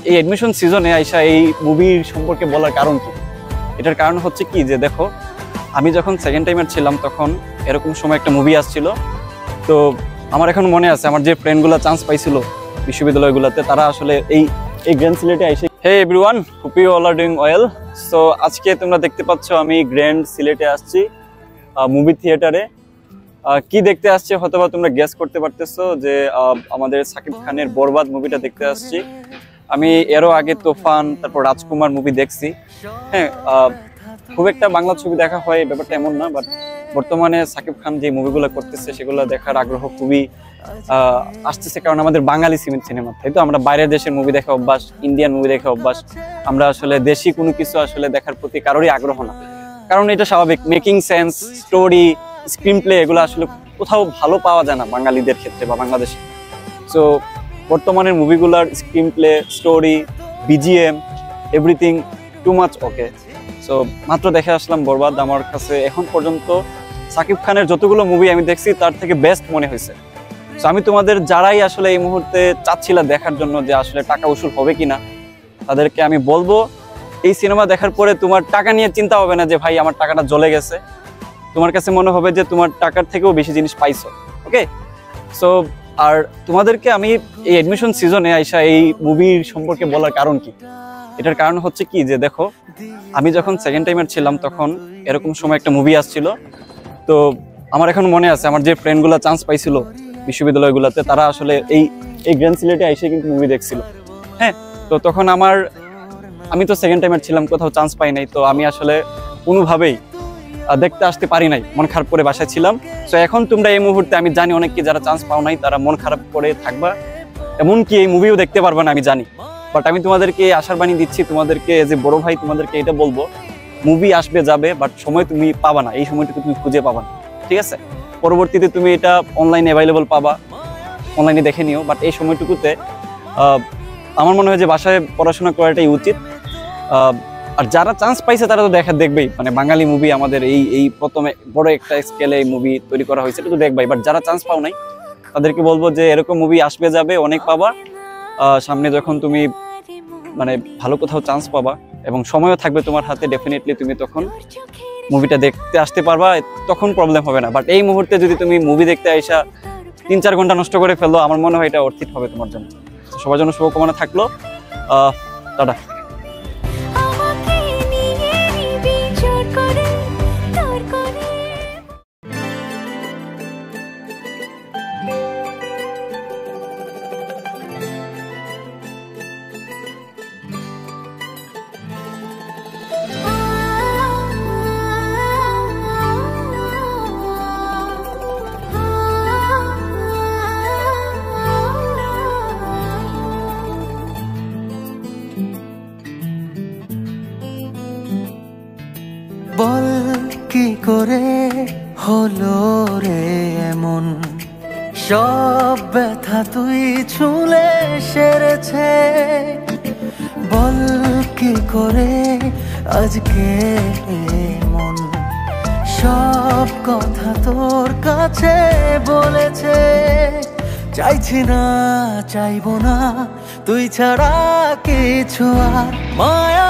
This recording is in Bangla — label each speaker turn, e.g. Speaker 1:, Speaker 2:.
Speaker 1: এই অ্যাডমিশন সিজনে আইসা এই মুভির সম্পর্কে বলার কারণ কি? এটার কারণ হচ্ছে কি যে দেখো, আমি যখন সেকেন্ড টাইমের ছিলাম তখন এরকম সময় একটা মুভি আসছিল। তো আমার এখন মনে আছে, আমার যে ফ্রেন্ডগুলো চান্স পাইছিল বিশ্ববিদ্যালয়গুলোতে, তারা আসলে এই গ্র্যান্ড সিলেটে আইসে। Hey everyone, hope you all are doing well. So আজকে তোমরা দেখতে পাচ্ছ আমি গ্র্যান্ড সিলেটে আসছি মুভি থিয়েটারে। কি দেখতে আসছে হয়তোবা তোমরা গেস করতে পারতেছো যে আমাদের সাকিব খানের বরবাদ মুভিটা দেখতে আসছি। আমি এরও আগে তুফান, তারপর রাজকুমার মুভি দেখছি। হ্যাঁ, খুব একটা বাংলা ছবি দেখা হয় ব্যাপারটা এমন না, বাট বর্তমানে সাকিব খান যে মুভিগুলো করতেছে সেগুলো দেখার আগ্রহ খুবই আসতেছে, কারণ আমাদের বাঙালি সিনেমা, তাই তো আমরা বাইরের দেশের মুভি দেখা অভ্যাস, ইন্ডিয়ান মুভি দেখা অভ্যাস। আমরা আসলে দেশি কোনো কিছু আসলে দেখার প্রতি কারোরই আগ্রহ না, কারণ এটা স্বাভাবিক। Making sense, story, screen play এগুলো আসলে কোথাও ভালো পাওয়া যায় না বাঙালিদের ক্ষেত্রে বা বাংলাদেশে। সো বর্তমানের মুভিগুলোর screen play, story, BGM, everything too much okay. So মাত্র দেখে আসলাম বরবাদ। আমার কাছে এখন পর্যন্ত সাকিব খানের যতগুলো মুভি আমি দেখছি তার থেকে বেস্ট মনে হয়েছে। সো আমি তোমাদের যারাই আসলে এই মুহূর্তে চাচ্ছিলা দেখার জন্য যে আসলে টাকা উসুল হবে কিনা, তাদেরকে আমি বলবো এই সিনেমা দেখার পরে তোমার টাকা নিয়ে চিন্তা হবে না যে ভাই আমার টাকাটা জ্বলে গেছে। তোমার কাছে মনে হবে যে তোমার টাকার থেকেও বেশি জিনিস পাইছো। ওকে, সো আর তোমাদেরকে আমি এই অ্যাডমিশন সিজনে আইসা এই মুভির সম্পর্কে বলার কারণ কি? এটার কারণ হচ্ছে কি যে দেখো, আমি যখন সেকেন্ড টাইমের ছিলাম তখন এরকম সময় একটা মুভি আসছিল। তো আমার এখন মনে আছে, আমার যে ফ্রেন্ডগুলো চান্স পাইছিল বিশ্ববিদ্যালয়গুলোতে, তারা আসলে এই গ্র্যান্ড সিলেটে এসে কিন্তু মুভি দেখছিল। হ্যাঁ, তো তখন আমি তো সেকেন্ড টাইমের ছিলাম, কোথাও চান্স পাই নাই। তো আমি আসলে কোনোভাবেই দেখতে আসতে পারি নাই, মন খারাপ করে বাসায় ছিলাম। সো এখন তোমরা এই মুহূর্তে, আমি জানি অনেককে যারা চান্স পাও নাই তারা মন খারাপ করে থাকবা, এমনকি এই মুভিও দেখতে পারবা না, আমি জানি। বাট আমি তোমাদেরকে আশার বাণী দিচ্ছি, তোমাদেরকে যে বড় ভাই তোমাদেরকে এটা বলবো, মুভি আসবে যাবে, বাট সময় তুমি পাবা না, এই সময়টুকু তুমি খুঁজে পাবা না, ঠিক আছে? পরবর্তীতে তুমি এটা অনলাইনে অ্যাভেলেবল পাবা, অনলাইনে দেখে নিও। বাট এই সময়টুকুতে আমার মনে হয় যে বাসায় পড়াশোনা করাটাই উচিত। আর যারা চান্স পাইছে তারা তো দেখবেই, মানে বাঙালি মুভি আমাদের এই প্রথমে বড় একটা স্কেলে মুভি তৈরি করা হয়েছে, এটা তো দেখবাই। বাট যারা চান্স পাও নাই তাদেরকে বলবো যে এরকম মুভি আসবে যাবে, অনেক পাবা। সামনে যখন তুমি মানে ভালো কোথাও চান্স পাবা এবং সময়ও থাকবে তোমার হাতে, ডেফিনেটলি তুমি তখন মুভিটা দেখতে আসতে পারবা, তখন প্রবলেম হবে না। বাট এই মুহূর্তে যদি তুমি মুভি দেখতে আইসা 3-4 ঘন্টা নষ্ট করে ফেলো, আমার মনে হয় এটা অর্থিত হবে তোমার জন্য। সবার জন্য শুভকামনা থাকলো। টাটা।
Speaker 2: বল কি করে হলো রে এমন, সব ব্যথা তুই ছুঁলে সেরেছে। বল কি করে আজকে মন সব কথা তোর কাছে বলেছে। চাইছি না, চাইবো না তুই ছাড়া কিছু আর, মায়া